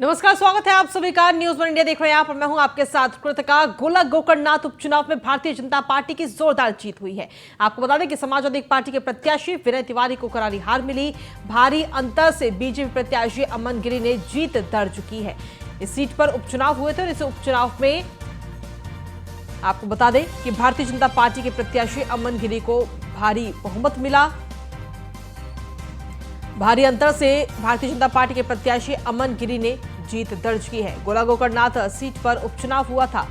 नमस्कार, स्वागत है आप सभी का न्यूज़ वन इंडिया देख रहे हैं आप और मैं हूं आपके साथ कृतिका। गोला गोकर्णनाथ उपचुनाव में भारतीय जनता पार्टी की जोरदार जीत हुई है। आपको बता दें कि समाजवादी पार्टी के प्रत्याशी विनय तिवारी को करारी हार मिली। भारी अंतर से बीजेपी प्रत्याशी अमन गिरी ने जीत दर्ज की है। इस सीट पर उपचुनाव हुए थे और इस उपचुनाव में आपको बता दें कि भारतीय जनता पार्टी के प्रत्याशी अमन गिरी को भारी बहुमत मिला। भारी अंतर से भारतीय जनता पार्टी के प्रत्याशी अमन गिरी ने जीत दर्ज की है। गोला गोकर्णनाथ सीट पर उपचुनाव हुआ था।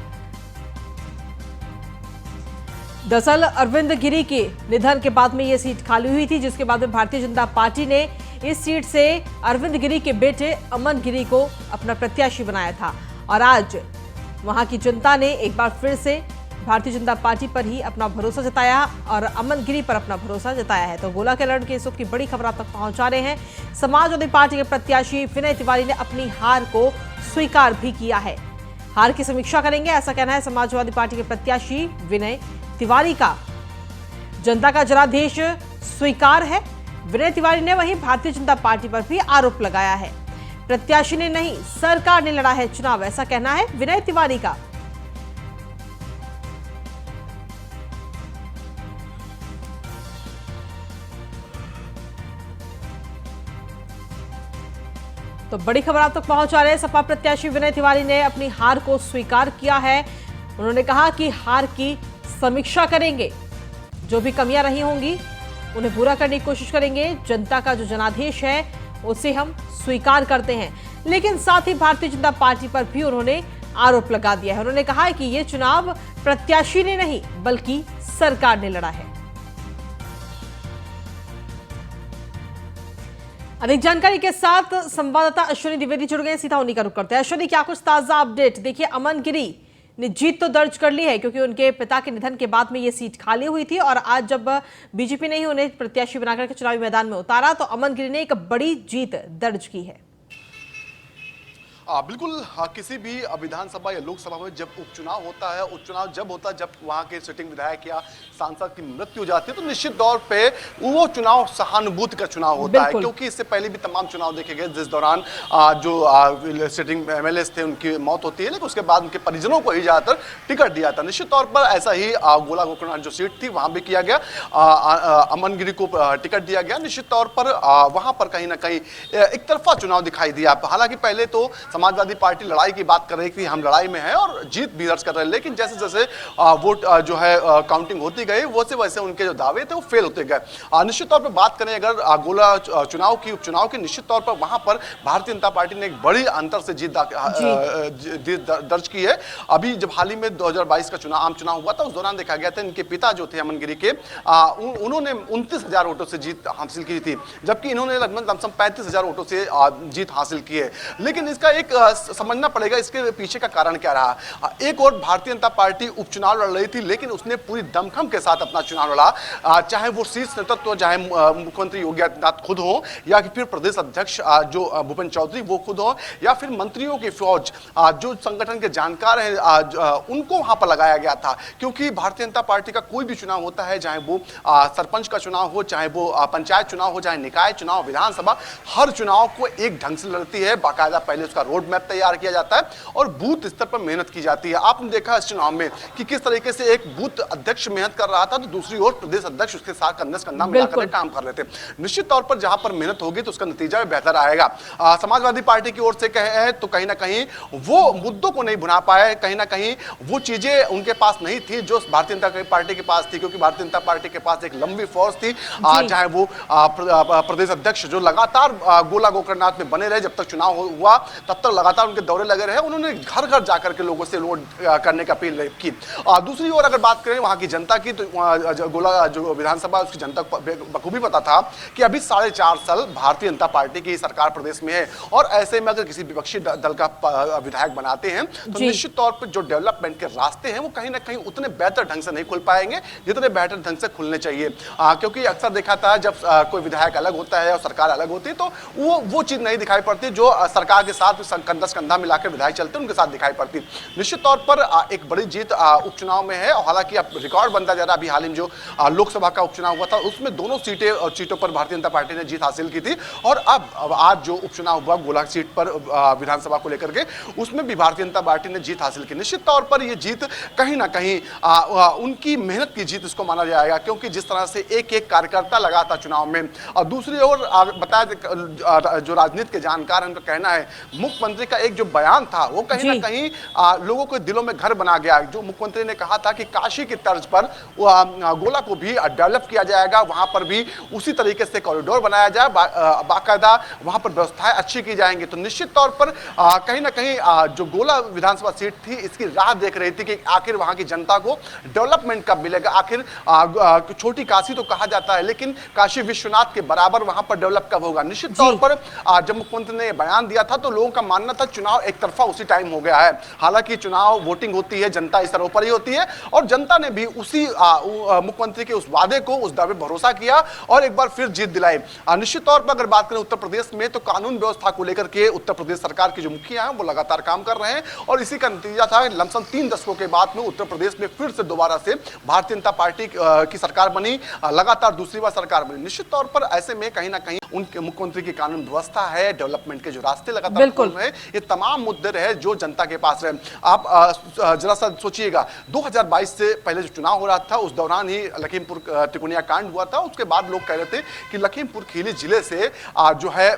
दरअसल अरविंद गिरी के निधन के बाद में यह सीट खाली हुई थी, जिसके बाद में भारतीय जनता पार्टी ने इस सीट से अरविंद गिरी के बेटे अमन गिरी को अपना प्रत्याशी बनाया था और आज वहां की जनता ने एक बार फिर से भारतीय जनता पार्टी पर ही अपना भरोसा जताया और अमन गिरी पर अपना भरोसा जताया है। तो गोला के रण के इस वक्त की बड़ी खबर आप तक पहुंचा रहे हैं। समाजवादी पार्टी के प्रत्याशी विनय तिवारी ने अपनी हार को स्वीकार भी किया है। हार की समीक्षा करेंगे, ऐसा कहना है समाजवादी पार्टी के प्रत्याशी विनय तिवारी का। जनता का जनादेश स्वीकार है। विनय तिवारी ने वहीं भारतीय जनता पार्टी पर भी आरोप लगाया है। प्रत्याशी ने नहीं, सरकार ने लड़ा है चुनाव, ऐसा कहना है विनय तिवारी का। तो बड़ी खबर आप तक पहुंचा रहे हैं। सपा प्रत्याशी विनय तिवारी ने अपनी हार को स्वीकार किया है। उन्होंने कहा कि हार की समीक्षा करेंगे, जो भी कमियां रही होंगी उन्हें पूरा करने की कोशिश करेंगे। जनता का जो जनादेश है उसे हम स्वीकार करते हैं, लेकिन साथ ही भारतीय जनता पार्टी पर भी उन्होंने आरोप लगा दिया है। उन्होंने कहा है कि यह चुनाव प्रत्याशी ने नहीं बल्कि सरकार ने लड़ा है। अधिक जानकारी के साथ संवाददाता अश्विनी द्विवेदी जुड़ गए, सीधा उन्हीं का रुख करते हैं। अश्विनी, क्या कुछ ताजा अपडेट? देखिए, अमन गिरी ने जीत तो दर्ज कर ली है क्योंकि उनके पिता के निधन के बाद में ये सीट खाली हुई थी और आज जब बीजेपी ने ही उन्हें प्रत्याशी बनाकर के चुनावी मैदान में उतारा तो अमन गिरी ने एक बड़ी जीत दर्ज की है। बिल्कुल, किसी भी विधानसभा या लोकसभा में जब उपचुनाव होता है, उपचुनाव जब होता है जब वहां के सिटिंग विधायक या सांसद की मृत्यु हो जाती है तो निश्चित तौर पे वो चुनाव सहानुभूति का चुनाव होता है, क्योंकि इससे पहले भी तमाम चुनाव देखे गए जिस दौरान जो सिटिंग एमएलए थे उनकी मौत होती है, लेकिन उसके बाद उनके परिजनों को ही ज्यादातर टिकट दिया था। निश्चित तौर पर ऐसा ही गोला गोकर्णनाथ जो सीट थी वहां भी किया गया, अमन गिरी को टिकट दिया गया। निश्चित तौर पर वहां पर कहीं ना कहीं एक तरफा चुनाव दिखाई दिया। हालांकि पहले तो समाजवादी पार्टी लड़ाई की बात कर रही थी, हम लड़ाई में हैं और जीत भी दर्ज कर रहे हैं, लेकिन जैसे जैसे वोट जो है काउंटिंग होती गई वैसे वैसे उनके जो दावे थे वो फेल होते गए। निश्चित तौर पर बात करें अगर गोला चुनाव की, उपचुनाव की, निश्चित तौर पर वहां पर भारतीय जनता पार्टी ने एक बड़ी अंतर से जीत दर्ज की है। अभी जब हाल ही में 2022 का चुनाव, आम चुनाव हुआ था, उस दौरान देखा गया था इनके पिता जो थे अमन गिरी के, उन्होंने 29,000 वोटों से जीत हासिल की थी, जबकि इन्होंने लगभग लमसम 35,000 वोटों से जीत हासिल की है। लेकिन इसका एक समझना पड़ेगा इसके पीछे का कारण क्या रहा। एक और भारतीय जनता पार्टी उपचुनाव लड़ रही थी, लेकिन उसने पूरी दमखम के साथ अपना चुनाव लड़ा, चाहे वो शीर्ष नेतृत्व, चाहे मुख्यमंत्री योगी आदित्यनाथ खुद हो या फिर प्रदेश अध्यक्ष जो भूपेंद्र चौधरी वो खुद हो या फिर मंत्रियों की फौज जो संगठन के जानकार हैं उनको वहां पर लगाया गया था। क्योंकि भारतीय जनता पार्टी का कोई भी चुनाव होता है, चाहे वो सरपंच का चुनाव हो, चाहे वो पंचायत चुनाव हो, चाहे निकाय चुनाव, विधानसभा, हर चुनाव को एक ढंग से लड़ती है। बाकायदा पहले उसका रोड मैप तैयार किया जाता है और बूथ स्तर पर मेहनत की जाती है। आपने देखा इस चुनाव में कि किस तरीके से एक बूथ अध्यक्ष मेहनत कर रहा था तो दूसरी ओर प्रदेश अध्यक्ष उसके साथ कंधे से कंधा मिलाकर काम कर रहे थे। निश्चित तौर पर जहां पर मेहनत होगी तो उसका नतीजा भी बेहतर आएगा। समाजवादी पार्टी की ओर से कहे तो कहीं ना कहीं वो मुद्दों को नहीं भुना पाए, कहीं ना कहीं वो चीजें उनके पास नहीं थी जो भारतीय जनता पार्टी के पास थी, क्योंकि भारतीय जनता पार्टी के पास एक लंबी फौज थी, चाहे वो प्रदेश अध्यक्ष जो लगातार गोला गोकर्णनाथ में बने रहे, जब तक चुनाव हुआ तब तक लगातार उनके दौरे लगे रहे, उन्होंने घर घर जाकर के लोगों से वोट करने की अपील की। दूसरी ओर अगर बात करें वहां की जनता की तो गोला जो विधानसभा उसकी जनता को बखूबी पता था कि अभी 4.5 साल भारतीय जनता पार्टी की सरकार प्रदेश में है और ऐसे में अगर किसी विपक्षी दल का विधायक बनाते हैं तो निश्चित तौर पर जो डेवलपमेंट के रास्ते हैं वो कहीं ना कहीं उतने बेहतर ढंग से नहीं खुल पाएंगे जितने बेहतर ढंग से खुलने चाहिए। क्योंकि अक्सर देखा था जब कोई विधायक अलग होता है और सरकार अलग होती है तो वो चीज नहीं दिखाई पड़ती जो सरकार के साथ कंधा से कंधा मिलाकर विधायक चलते उनके साथ दिखाई पड़ती। निश्चित तौर पर एक बड़ी जीत उपचुनाव में है, और हालांकि अब रिकॉर्ड बनता जा रहा है। अभी हाल ही में जो लोकसभा का उपचुनाव हुआ था उसमें दोनों सीटों पर भारतीय जनता पार्टी ने जीत हासिल की थी, और अब आज जो उपचुनाव हुआ गोला सीट पर विधानसभा को लेकर के, उसमें भी भारतीय जनता पार्टी ने जीत हासिल की। निश्चित तौर पर यह जीत कहीं ना कहीं उनकी मेहनत की जीत इसको माना जाएगा, क्योंकि जिस तरह से एक एक कार्यकर्ता लगा था चुनाव में। और दूसरी ओर बताया जो राजनीति के जानकार हैं उनका कहना है मुख्यमंत्री का एक जो बयान था वो कहीं ना कहीं लोगों के दिलों में घर बना गया। जो मुख्यमंत्री ने कहा था कि काशी की तर्ज पर गोला को भी डेवलप किया जाएगा, वहां पर भी उसी तरीके से कॉरिडोर बनाया जाए, बाकायदा वहां पर व्यवस्थाएं अच्छी की जाएंगी। तो निश्चित तौर पर कहीं ना कहीं जो गोला विधानसभा सीट थी इसकी राह देख रही थी कि आखिर वहां की जनता को डेवलपमेंट कब मिलेगा। आखिर छोटी काशी तो कहा जाता है, लेकिन काशी विश्वनाथ के बराबर वहां पर डेवलप कब होगा। निश्चित तौर पर जब मुख्यमंत्री ने बयान दिया था तो लोगों का मानना था चुनाव एक तरफा उसी टाइम हो गया है। हालांकि चुनाव वोटिंग होती है, जनता इस सर्वोपरि होती है, और जनता ने भी उसी मुख्यमंत्री के उस वादे को, उस दावे पर भरोसा किया और एक बार फिर जीत दिलाई। निश्चित तौर पर अगर बात करें उत्तर प्रदेश में, तो कानून व्यवस्था को लेकर के उत्तर प्रदेश सरकार के जो मुखिया हैं वो लगातार काम कर रहे हैं, और इसी का नतीजा था लमसम 3 दशकों के बाद में उत्तर प्रदेश में फिर से दोबारा से भारतीय जनता पार्टी की सरकार बनी, लगातार दूसरी बार सरकार बनी। निश्चित तौर पर ऐसे में कहीं ना कहीं उनके मुख्यमंत्री की कानून व्यवस्था है, डेवलपमेंट के जो रास्ते लगातार खोल रहे हैं, ये तमाम मुद्दे रहे जो जनता के पास रहे। आप जरा सा सोचिएगा, 2022 से पहले जो चुनाव हो रहा था उस दौरान ही लखीमपुर तिकोनिया कांड हुआ था। उसके बाद लोग कह रहे थे कि लखीमपुर खीरी जिले से जो है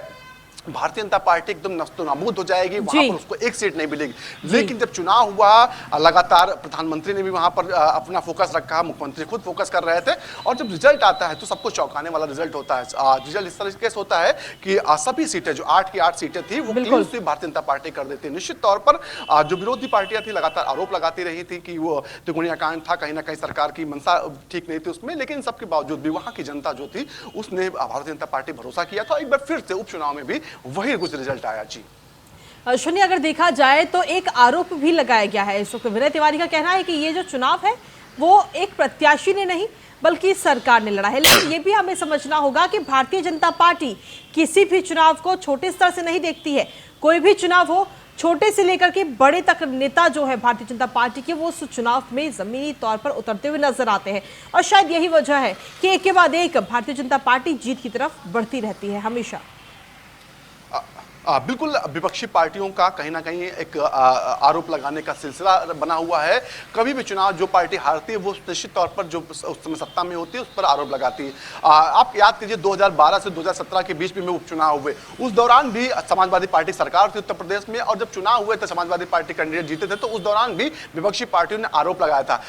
भारतीय जनता पार्टी एकदम नस्तोनाबूद हो जाएगी, वहां पर उसको एक सीट नहीं मिलेगी। लेकिन जब चुनाव हुआ, लगातार प्रधानमंत्री ने भी वहां पर अपना फोकस रखा, मुख्यमंत्री खुद फोकस कर रहे थे, और जब रिजल्ट आता है तो सबको चौंकाने वाला रिजल्ट होता है। रिजल्ट इस तरीके से होता है कि सभी सीटें, जो 8 की 8 सीटें थी, वो clean sweep Bharatiya Janata party कर देती है। निश्चित तौर पर जो विरोधी पार्टियां थी लगातार आरोप लगाती रही थी कि वो तिकोनिया कांड था, कहीं ना कहीं सरकार की मंशा ठीक नहीं थी उसमें, लेकिन सबके बावजूद भी वहां की जनता जो थी उसने भारतीय जनता पार्टी भरोसा किया था। एक बार फिर से उपचुनाव में भी वही कुछ रिजल्ट आया। जी शून्य, अगर देखा जाए तो एक आरोप भी लगाया गया है इस वक्त। विनय तिवारी का कहना है कि ये जो चुनाव है वो एक प्रत्याशी ने नहीं बल्कि सरकार ने लड़ा है। लेकिन ये भी हमें समझना होगा कि भारतीय जनता पार्टी किसी भी चुनाव को छोटे स्तर से नहीं देखती है। कोई भी चुनाव हो, छोटे से लेकर के बड़े तक नेता जो है भारतीय जनता पार्टी के, वो उस चुनाव में जमीनी तौर पर उतरते हुए नजर आते हैं, और शायद यही वजह है कि एक के बाद एक भारतीय जनता पार्टी जीत की तरफ बढ़ती रहती है हमेशा। बिल्कुल, विपक्षी पार्टियों का कहीं ना कहीं एक आरोप लगाने का सिलसिला बना हुआ है। कभी भी चुनाव जो पार्टी हारती है वो निश्चित तौर पर जो उस समय सत्ता में होती है उस पर आरोप लगाती है। आप याद कीजिए 2012 से 2017 के बीच में उपचुनाव हुए, उस दौरान भी समाजवादी पार्टी सरकार थी उत्तर प्रदेश में, और जब चुनाव हुए थे समाजवादी पार्टी कैंडिडेट जीते थे, तो उस दौरान भी विपक्षी पार्टियों ने आरोप लगाया था।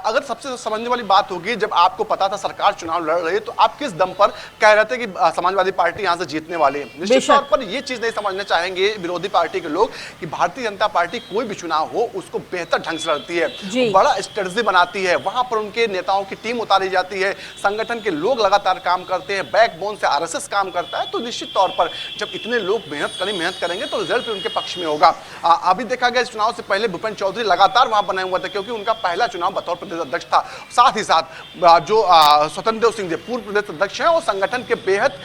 अगर सबसे समझने वाली बात होगी, जब आपको पता था सरकार चुनाव लड़ रही है, तो आप किस दम पर कह रहे थे कि समाजवादी पार्टी यहां से जीतने वाली है। निश्चित तौर पर यह चीज नहीं समझना चाहेंगे विरोधी पार्टी के लोग कि भारतीय जनता पार्टी कोई भी चुनाव हो उसको बेहतर ढंग से लड़ती है, बड़ा स्ट्रेटजी बनाती है, वहां पर उनके नेताओं की टीम उतारी जाती है, संगठन के लोग लगातार काम करते हैं, बैकबोन से आरएसएस काम करता है। तो निश्चित तौर पर जब इतने लोग मेहनत करेंगे तो रिजल्ट उनके पक्ष में होगा। अभी देखा गया इस चुनाव से पहले भूपेंद्र चौधरी लगातार वहां बने हुए थे, क्योंकि उनका पहला चुनाव बतौर प्रदेश अध्यक्ष था। साथ ही साथ जो स्वतंत्र देव सिंह पूर्व प्रदेश अध्यक्ष हैं, वो संगठन के बेहद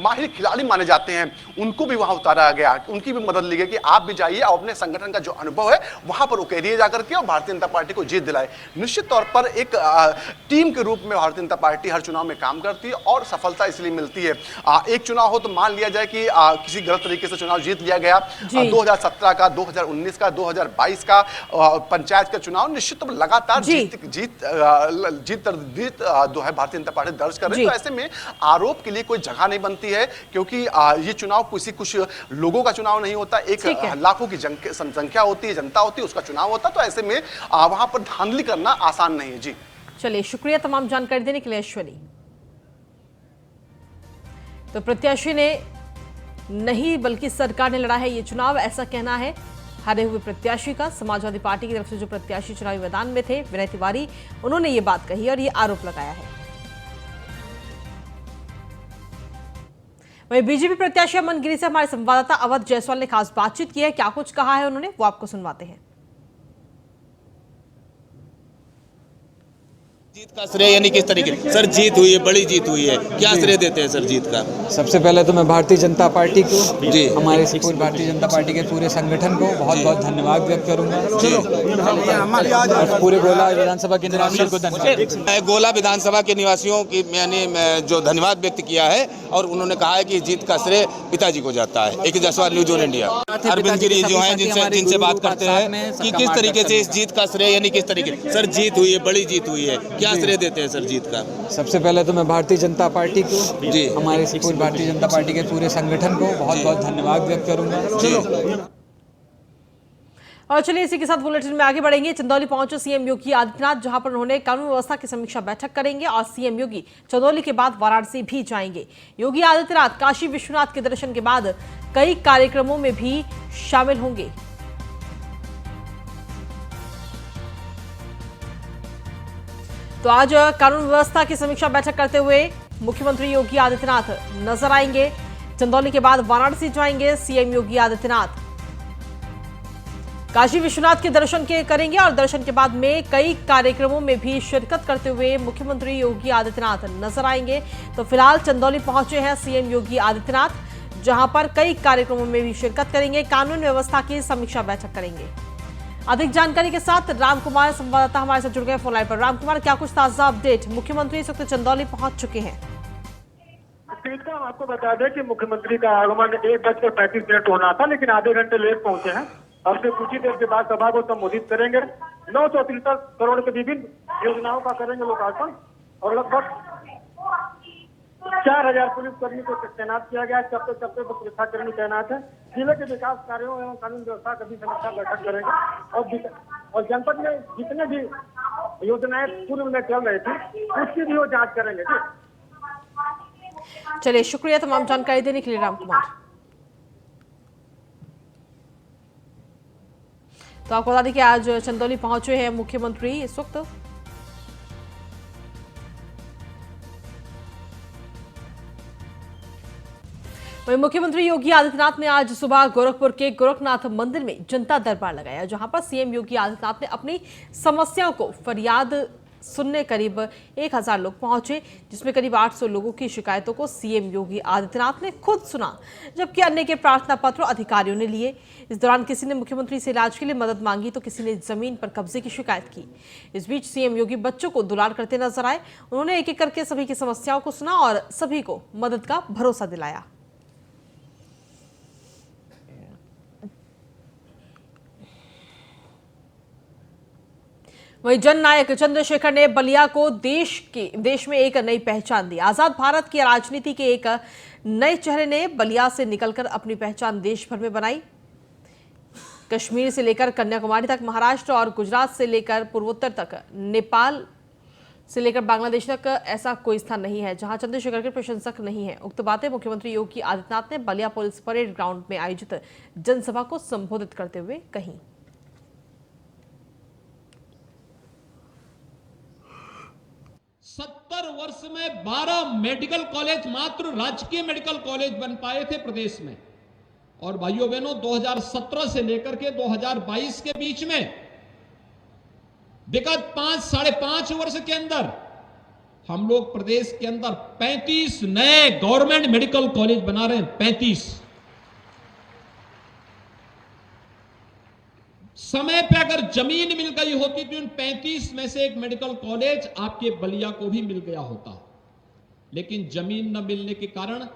माहिर खिलाड़ी माने जाते हैं, उनको भी वहां उतारा गया, उनकी भी मदद ली गई कि आप भी जाइए और अपने संगठन का जो अनुभव है वहां पर उकेरिए जाकर के और भारतीय जनता पार्टी को जीत दिलाए। निश्चित तौर पर एक टीम के रूप में भारतीय जनता पार्टी हर चुनाव में काम करती है और सफलता इसलिए मिलती है। एक चुनाव हो तो मान लिया जाए कि किसी गलत तरीके से चुनाव जीत लिया गया, 2017 का, 2019 का, 2022 का पंचायत का चुनाव, निश्चित तौर पर लगातार जीत जो है भारतीय जनता पार्टी दर्ज कर रही है। तो ऐसे में आरोप के लिए कोई जगह नहीं बनती है, क्योंकि ये चुनाव किसी कुछ लोगों का चुनाव नहीं होता, एक लाखों की संख्या होती है, जनता होती है, उसका चुनाव होता है। तो ऐसे में वहां पर धांधली करना आसान नहीं है। जी चलिए, शुक्रिया तमाम जानकारी देने के लिए ऐश्वरी। तो प्रत्याशी ने नहीं बल्कि सरकार ने लड़ा है ये चुनाव, ऐसा कहना है हारे हुए प्रत्याशी का। समाजवादी पार्टी की तरफ से जो प्रत्याशी चुनावी मैदान में थे, विनय तिवारी, उन्होंने ये बात कही और ये आरोप लगाया है। वहीं बीजेपी प्रत्याशी अमन गिरी से हमारे संवाददाता अवध जायसवाल ने खास बातचीत की है। क्या कुछ कहा है उन्होंने, वो आपको सुनवाते हैं। जीत का श्रेय यानी किस तरीके सर जीत हुई है, बड़ी जीत हुई है, क्या श्रेय देते हैं सर जीत का? सबसे पहले तो मैं भारतीय जनता पार्टी को जी हमारे पूरे भारतीय जनता पार्टी के पूरे संगठन को बहुत बहुत धन्यवाद व्यक्त करूंगा और पूरे गोला विधानसभा के निवासियों को धन्यवाद। गोला विधानसभा के निवासियों की यानी जो धन्यवाद व्यक्त किया है और उन्होंने कहा है कि जीत का श्रेय पिताजी को जाता है। एक Jaswal news on India Arvind Giri जो है जिनसे बात करते हैं कि किस तरीके से इस जीत का श्रेय यानी किस तरीके सर जीत हुई है, बड़ी जीत हुई है, क्या श्रेय देते हैं सर जीत का? सबसे पहले तो मैं भारतीय जनता पार्टी को जी हमारे पूरे भारतीय जनता पार्टी के पूरे संगठन को बहुत बहुत धन्यवाद व्यक्त करूंगा। और चलिए इसी के साथ बुलेटिन में आगे बढ़ेंगे। चंदौली पहुंचे सीएम योगी आदित्यनाथ, जहां पर उन्होंने कानून व्यवस्था की समीक्षा बैठक करेंगे और सीएम योगी चंदौली के बाद वाराणसी भी जाएंगे। योगी आदित्यनाथ काशी विश्वनाथ के दर्शन के बाद कई कार्यक्रमों में भी शामिल होंगे। तो आज कानून व्यवस्था की समीक्षा बैठक करते हुए मुख्यमंत्री योगी आदित्यनाथ नजर आएंगे। चंदौली के बाद वाराणसी जाएंगे सीएम योगी आदित्यनाथ। काशी विश्वनाथ के दर्शन करेंगे और दर्शन के बाद में कई कार्यक्रमों में भी शिरकत करते हुए मुख्यमंत्री योगी आदित्यनाथ नजर आएंगे। तो फिलहाल चंदौली पहुंचे हैं सीएम योगी आदित्यनाथ, जहां पर कई कार्यक्रमों में भी शिरकत करेंगे, कानून व्यवस्था की समीक्षा बैठक करेंगे। अधिक जानकारी के साथ राम कुमार संवाददाता हमारे साथ जुड़ गए फोन लाइन पर। राम कुमार, क्या कुछ ताजा अपडेट? मुख्यमंत्री इस वक्त चंदौली पहुंच चुके हैं। हम आपको बता दें कि मुख्यमंत्री का आगमन 1:35 होना था, लेकिन आधे घंटे लेट पहुंचे हैं। अब से कुछ ही देर के बाद सभा को संबोधित करेंगे। 973 करोड़ के विभिन्न योजनाओं का करेंगे लोकार्पण और लगभग 4000 पुलिसकर्मी को तैनात किया गया है। चप्पे चप्पे पर सुरक्षाकर्मी तैनात है। जिले के विकास कार्यों एवं कानून व्यवस्था का भी समीक्षा बैठक करेंगे और जनपद में जितने भी योजनाएं पूर्व में चल रही थी उसकी भी वो जांच करेंगे। चलिए, शुक्रिया तमाम जानकारी देने के लिए राम कुमार। तो आपको बता दें कि आज चंदौली पहुंचे हैं मुख्यमंत्री इस वक्त। वहीं मुख्यमंत्री योगी आदित्यनाथ ने आज सुबह गोरखपुर के गोरखनाथ मंदिर में जनता दरबार लगाया, जहां पर सीएम योगी आदित्यनाथ ने अपनी समस्याओं को फरियाद सुनने करीब 1000 लोग पहुंचे, जिसमें करीब 800 लोगों की शिकायतों को सीएम योगी आदित्यनाथ ने खुद सुना, जबकि अन्य के प्रार्थना पत्र अधिकारियों ने लिए। इस दौरान किसी ने मुख्यमंत्री से इलाज के लिए मदद मांगी तो किसी ने जमीन पर कब्जे की शिकायत की। इस बीच सीएम योगी बच्चों को दुलार करते नजर आए। उन्होंने एक एक करके सभी की समस्याओं को सुना और सभी को मदद का भरोसा दिलाया। वहीं जननायक चंद्रशेखर ने बलिया को देश में एक नई पहचान दी। आजाद भारत की राजनीति के एक नए चेहरे ने बलिया से निकलकर अपनी पहचान देश भर में बनाई। कश्मीर से लेकर कन्याकुमारी तक, महाराष्ट्र और गुजरात से लेकर पूर्वोत्तर तक, नेपाल से लेकर बांग्लादेश तक ऐसा कोई स्थान नहीं है जहां चंद्रशेखर के प्रशंसक नहीं है। उक्त बातें मुख्यमंत्री योगी आदित्यनाथ ने बलिया पुलिस परेड ग्राउंड में आयोजित जनसभा को संबोधित करते हुए कही। 70 वर्ष में 12 मेडिकल कॉलेज मात्र राजकीय मेडिकल कॉलेज बन पाए थे प्रदेश में। और भाइयों बहनों, 2017 से लेकर के 2022 के बीच में विगत 5-5.5 वर्ष के अंदर हम लोग प्रदेश के अंदर 35 नए गवर्नमेंट मेडिकल कॉलेज बना रहे हैं। 35 समय पे अगर जमीन मिल गई होती तो उन 35 में से एक मेडिकल कॉलेज आपके बलिया को भी मिल गया होता, लेकिन जमीन न मिलने के कारण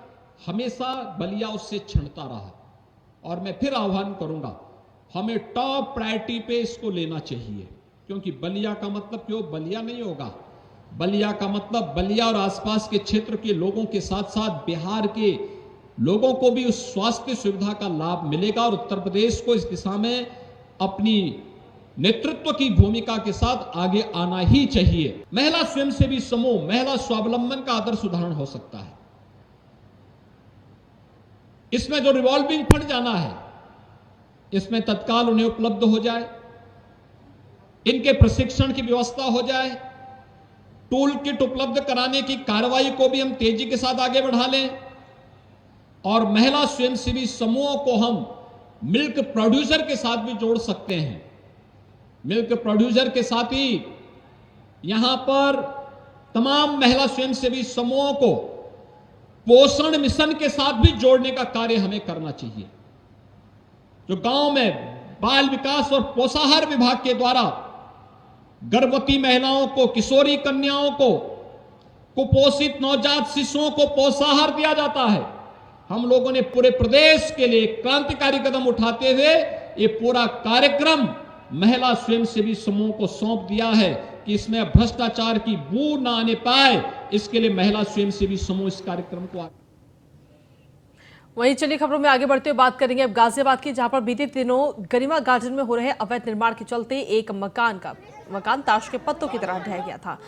हमेशा बलिया उससे छिनता रहा। और मैं फिर आह्वान करूंगा, हमें टॉप प्रायोरिटी पे इसको लेना चाहिए, क्योंकि बलिया का मतलब क्यों बलिया नहीं होगा, बलिया का मतलब बलिया और आसपास के क्षेत्र के लोगों के साथ साथ बिहार के लोगों को भी उस स्वास्थ्य सुविधा का लाभ मिलेगा। और उत्तर प्रदेश को इस दिशा में अपनी नेतृत्व की भूमिका के साथ आगे आना ही चाहिए। महिला स्वयंसेवी समूह, महिला स्वावलंबन का आदर्श उदाहरण हो सकता है। इसमें जो रिवॉल्विंग फंड जाना है, इसमें तत्काल उन्हें उपलब्ध हो जाए, इनके प्रशिक्षण की व्यवस्था हो जाए, टूल किट उपलब्ध कराने की कार्रवाई को भी हम तेजी के साथ आगे बढ़ा लें और महिला स्वयंसेवी समूहों को हम मिल्क प्रोड्यूसर के साथ भी जोड़ सकते हैं। मिल्क प्रोड्यूसर के साथ ही यहां पर तमाम महिला स्वयंसेवी समूहों को पोषण मिशन के साथ भी जोड़ने का कार्य हमें करना चाहिए। जो गांव में बाल विकास और पोषाहार विभाग के द्वारा गर्भवती महिलाओं को, किशोरी कन्याओं को, कुपोषित नवजात शिशुओं को पोषाहार दिया जाता है, हम लोगों ने पूरे प्रदेश के लिए क्रांतिकारी कदम उठाते हुए ये पूरा कार्यक्रम महिला स्वयंसेवी समूह को सौंप दिया है कि इसमें भ्रष्टाचार की बू ना आने पाए, इसके लिए महिला स्वयंसेवी समूह इस कार्यक्रम को वहीं चलिए खबरों में आगे बढ़ते हुए बात करेंगे अब गाजियाबाद की, जहां पर बीते दिनों गरिमा गार्डन में हो रहे अवैध निर्माण के चलते एक मकान ताश के पत्तों की तरह ढह गया था।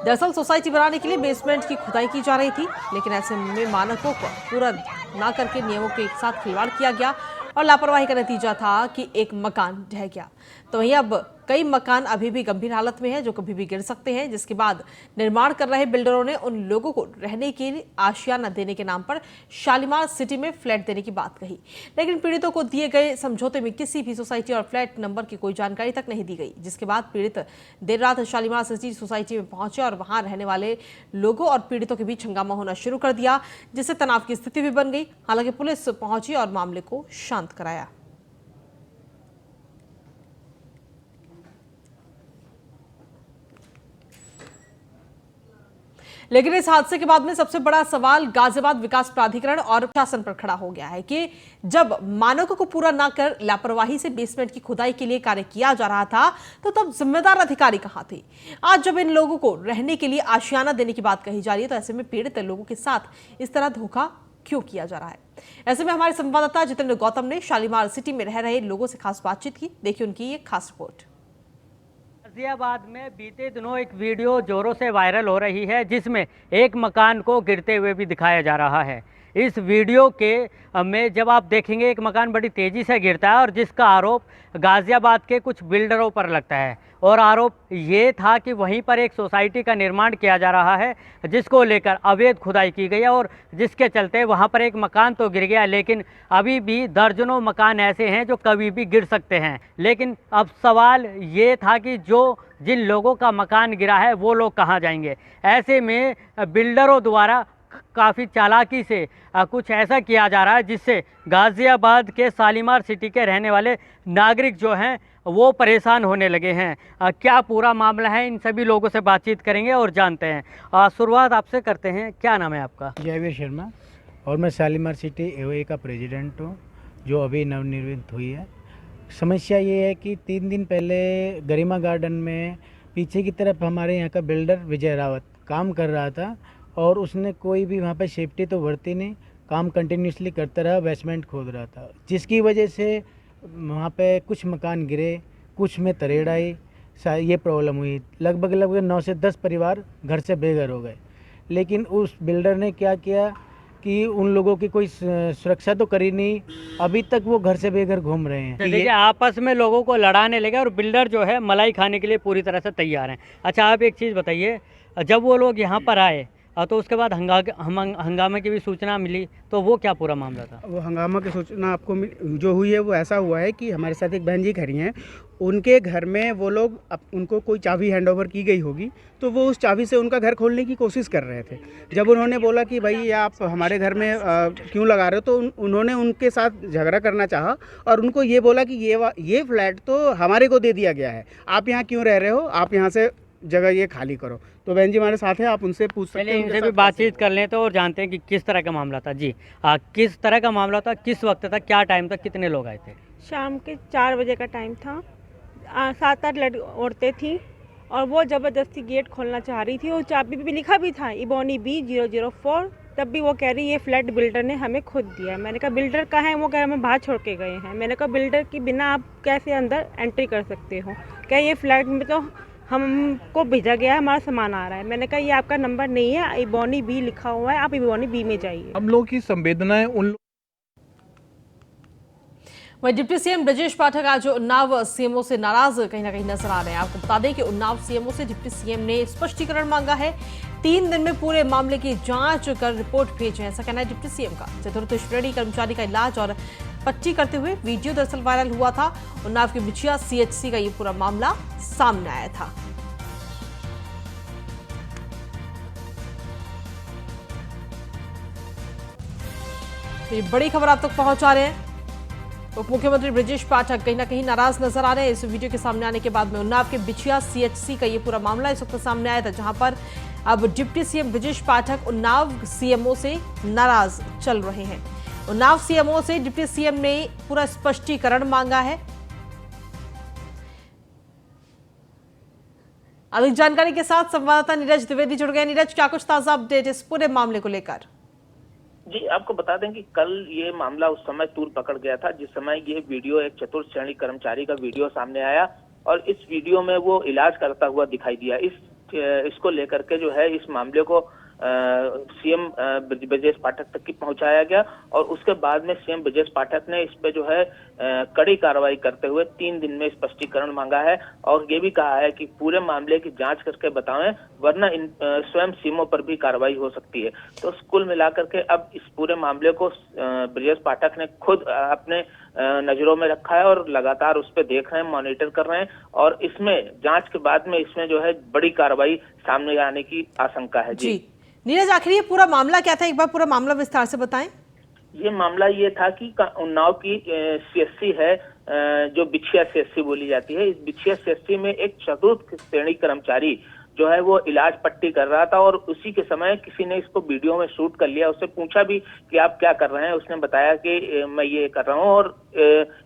दरअसल सोसाइटी बनाने के लिए बेसमेंट की खुदाई की जा रही थी, लेकिन ऐसे में मानकों को पूरा ना करके नियमों के साथ खिलवाड़ किया गया और लापरवाही का नतीजा था कि एक मकान ढह गया। तो वहीं अब कई मकान अभी भी गंभीर हालत में हैं, जो कभी भी गिर सकते हैं, जिसके बाद निर्माण कर रहे बिल्डरों ने उन लोगों को रहने के लिए आशियाना देने के नाम पर शालीमार सिटी में फ्लैट देने की बात कही, लेकिन पीड़ितों को दिए गए समझौते में किसी भी सोसाइटी और फ्लैट नंबर की कोई जानकारी तक नहीं दी गई, जिसके बाद पीड़ित देर रात शालीमार सिटी सोसाइटी में पहुंचे और वहां रहने वाले लोगों और पीड़ितों के बीच हंगामा होना शुरू कर दिया, जिससे तनाव की स्थिति भी बन गई। हालांकि पुलिस पहुंची और मामले को शांत कराया। लेकिन इस हादसे के बाद में सबसे बड़ा सवाल गाजियाबाद विकास प्राधिकरण और प्रशासन पर खड़ा हो गया है कि जब मानकों को पूरा ना कर लापरवाही से बेसमेंट की खुदाई के लिए कार्य किया जा रहा था, तो तब जिम्मेदार अधिकारी कहां थे? आज जब इन लोगों को रहने के लिए आशियाना देने की बात कही जा रही है, तो ऐसे में पीड़ित लोगों के साथ इस तरह धोखा क्यों किया जा रहा है? ऐसे में हमारे संवाददाता जितेंद्र गौतम ने शालीमार सिटी में रह रहे लोगों से खास बातचीत की। देखिए उनकी ये खास रिपोर्ट। गाजियाबाद में बीते दिनों एक वीडियो जोरों से वायरल हो रही है, जिसमें एक मकान को गिरते हुए भी दिखाया जा रहा है। इस वीडियो के में जब आप देखेंगे एक मकान बड़ी तेज़ी से गिरता है और जिसका आरोप गाजियाबाद के कुछ बिल्डरों पर लगता है, और आरोप ये था कि वहीं पर एक सोसाइटी का निर्माण किया जा रहा है, जिसको लेकर अवैध खुदाई की गई है और जिसके चलते वहाँ पर एक मकान तो गिर गया, लेकिन अभी भी दर्जनों मकान ऐसे हैं जो कभी भी गिर सकते हैं। लेकिन अब सवाल ये था कि जिन लोगों का मकान गिरा है वो लोग कहाँ जाएंगे? ऐसे में बिल्डरों द्वारा काफ़ी चालाकी से कुछ ऐसा किया जा रहा है जिससे गाज़ियाबाद के शालीमार सिटी के रहने वाले नागरिक जो हैं वो परेशान होने लगे हैं। क्या पूरा मामला है, इन सभी लोगों से बातचीत करेंगे और जानते हैं। शुरुआत आपसे करते हैं, क्या नाम है आपका? जयवीर शर्मा, और मैं शालीमार सिटी एओए का प्रेसिडेंट हूँ, जो अभी नवनिर्मित हुई है। समस्या ये है कि 3 दिन पहले गरिमा गार्डन में पीछे की तरफ हमारे यहाँ का बिल्डर विजय रावत काम कर रहा था, और उसने कोई भी वहाँ पे सेफ्टी तो बरती नहीं, काम कंटिन्यूसली करता रहा, बेसमेंट खोद रहा था, जिसकी वजह से वहाँ पे कुछ मकान गिरे, कुछ में तरेड़ आई, ये प्रॉब्लम हुई। लगभग 9 से 10 परिवार घर से बेघर हो गए। लेकिन उस बिल्डर ने क्या किया कि उन लोगों की कोई सुरक्षा तो करी नहीं, अभी तक वो घर से बेघर घूम रहे हैं। देखिए, आपस में लोगों को लड़ाने लगे और बिल्डर जो है मलाई खाने के लिए पूरी तरह से तैयार हैं। अच्छा, आप एक चीज़ बताइए, जब वो लोग यहाँ पर आए तो उसके बाद हंगामे की भी सूचना मिली, तो वो क्या पूरा मामला था? वो हंगामा की सूचना आपको जो हुई है वो ऐसा हुआ है कि हमारे साथ एक बहन जी खड़ी हैं, उनके घर में वो लोग उनको कोई चाबी हैंडओवर की गई होगी, तो वो उस चाबी से उनका घर खोलने की कोशिश कर रहे थे। जब उन्होंने बोला कि भाई आप हमारे घर में क्यों लगा रहे हो, तो उन्होंने उनके साथ झगड़ा करना चाहा और उनको ये बोला कि ये फ्लैट तो हमारे को दे दिया गया है, आप यहाँ क्यों रह रहे हो, आप यहाँ से जगह ये खाली करो। तो बहन जी हमारे साथ है, आप उनसे पूछ सकते हैं। इनसे भी बातचीत कर लें तो और जानते हैं कि किस तरह का मामला था। जी, किस तरह का मामला था, किस वक्त था, क्या टाइम था, कितने लोग आए थे? शाम के 4 बजे का टाइम था। 7-8 औरतें थीं और वो ज़बरदस्ती गेट खोलना चाह रही थी, और चाबी भी लिखा भी था इबोनी B004। तब भी वो कह रही ये फ्लैट बिल्डर ने हमें खुद दिया है। मैंने कहा बिल्डर कहाँ है? वो कह रहे हमें बाहर छोड़ के गए हैं। मैंने कहा बिल्डर के बिना आप कैसे अंदर एंट्री कर सकते हो? क्या ये फ्लैट में तो हमको भेजा गया है, हमारा सामान आ रहा है। मैंने कहा ये आपका नंबर नहीं है, इबोनी B लिखा हुआ है, आप इबोनी B में जाइए। हम लोग की संवेदनाएं उन वहीं डिप्टी सीएम ब्रजेश पाठक आज उन्नाव सीएमओ से नाराज कहीं ना कहीं नजर आ रहे हैं। आपको बता दें कि उन्नाव सीएमओ से डिप्टी सीएम ने स्पष्टीकरण मांगा है, 3 दिन में पूरे मामले की जांच कर रिपोर्ट भेजें, ऐसा कहना है डिप्टी सीएम का। चतुर्थ श्रेणी कर्मचारी का इलाज और पट्टी करते हुए वीडियो दरअसल वायरल हुआ था। उन्नाव के बिछिया CHC का ये पूरा मामला सामने आया था। तो ये बड़ी खबर आप तक पहुंचा रहे हैं। उप मुख्यमंत्री ब्रजेश पाठक कहीं ना कहीं नाराज नजर आ रहे हैं। इस वीडियो के सामने आने के बाद में उन्नाव के बिछिया सीएचसी का ये पूरा मामला इस वक्त सामने आया था, जहां पर अब deputy CM Brajesh Pathak Unnao CMO से नाराज चल रहे हैं। उन्नाव सीएमओ से डिप्टी सीएम ने पूरा स्पष्टीकरण मांगा है। अधिक जानकारी के साथ संवाददाता नीरज द्विवेदी जुड़ गए। नीरज, क्या कुछ ताजा अपडेट इस पूरे मामले को लेकर? जी, आपको बता दें कि कल ये मामला उस समय तूल पकड़ गया था जिस समय ये वीडियो एक चतुर्थ श्रेणी कर्मचारी का वीडियो सामने आया और इस वीडियो में वो इलाज करता हुआ दिखाई दिया। इसको लेकर के जो है इस मामले को सीएम ब्रजेश पाठक तक की पहुंचाया गया और उसके बाद में सीएम ब्रजेश पाठक ने इस पे जो है कड़ी कार्रवाई करते हुए 3 दिन में स्पष्टीकरण मांगा है और ये भी कहा है कि पूरे मामले की जांच करके बताएं, वरना स्वयं सीएमओ पर भी कार्रवाई हो सकती है। तो कुल मिलाकर के अब इस पूरे मामले को ब्रजेश पाठक ने खुद अपने नजरों में रखा है और लगातार उस पर देख रहे हैं, मॉनिटर कर रहे हैं और इसमें जांच के बाद में इसमें जो है बड़ी कार्रवाई सामने आने की आशंका है। जी नीरज, आखिर ये पूरा मामला क्या था, एक बार पूरा मामला विस्तार से बताएं। ये मामला ये था कि उन्नाव की सीएससी है जो बिछिया सीएससी बोली जाती है। इस बिछिया सीएससी में एक चतुर्थ श्रेणी कर्मचारी जो है वो इलाज पट्टी कर रहा था और उसी के समय किसी ने इसको वीडियो में शूट कर लिया। उससे पूछा भी कि आप क्या कर रहे हैं, उसने बताया कि मैं ये कर रहा हूँ और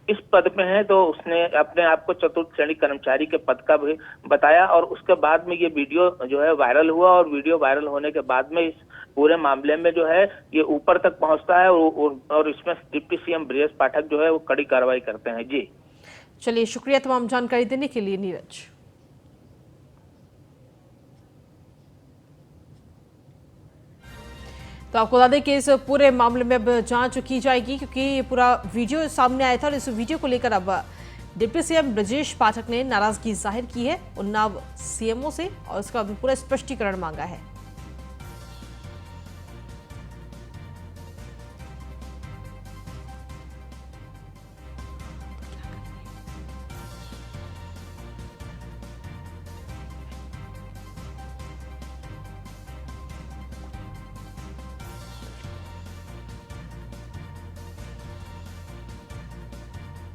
इस पद पे है, तो उसने अपने आप को चतुर्थ श्रेणी कर्मचारी के पद का भी बताया और उसके बाद में ये वीडियो जो है वायरल हुआ और वीडियो वायरल होने के बाद में इस पूरे मामले में जो है ये ऊपर तक पहुंचता है और इसमें डिप्टी सीएम ब्रजेश पाठक जो है वो कड़ी कार्रवाई करते हैं। जी चलिए, शुक्रिया तमाम जानकारी देने के लिए नीरज। तो आपको बता दें कि इस पूरे मामले में अब जांच की जाएगी, क्योंकि ये पूरा वीडियो सामने आया था और इस वीडियो को लेकर अब डिप्टी सीएम ब्रजेश पाठक ने नाराजगी जाहिर की है उन्नाव सीएमओ से और उसका पूरा स्पष्टीकरण मांगा है।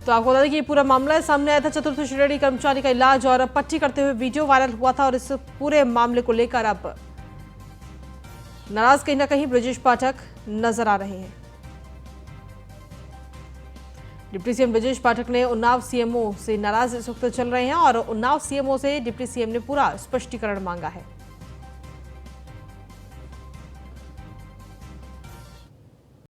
तो आपको बता दें कि ये पूरा मामला सामने आया था। चतुर्थ श्रेणी कर्मचारी का इलाज और पट्टी करते हुए वीडियो वायरल हुआ था और इस पूरे मामले को लेकर अब नाराज कहीं ना कहीं ब्रजेश पाठक नजर आ रहे हैं। डिप्टी सीएम ब्रजेश पाठक ने उन्नाव सीएमओ से नाराज इस वक्त चल रहे हैं और उन्नाव सीएमओ से डिप्टी सीएम ने पूरा स्पष्टीकरण मांगा है।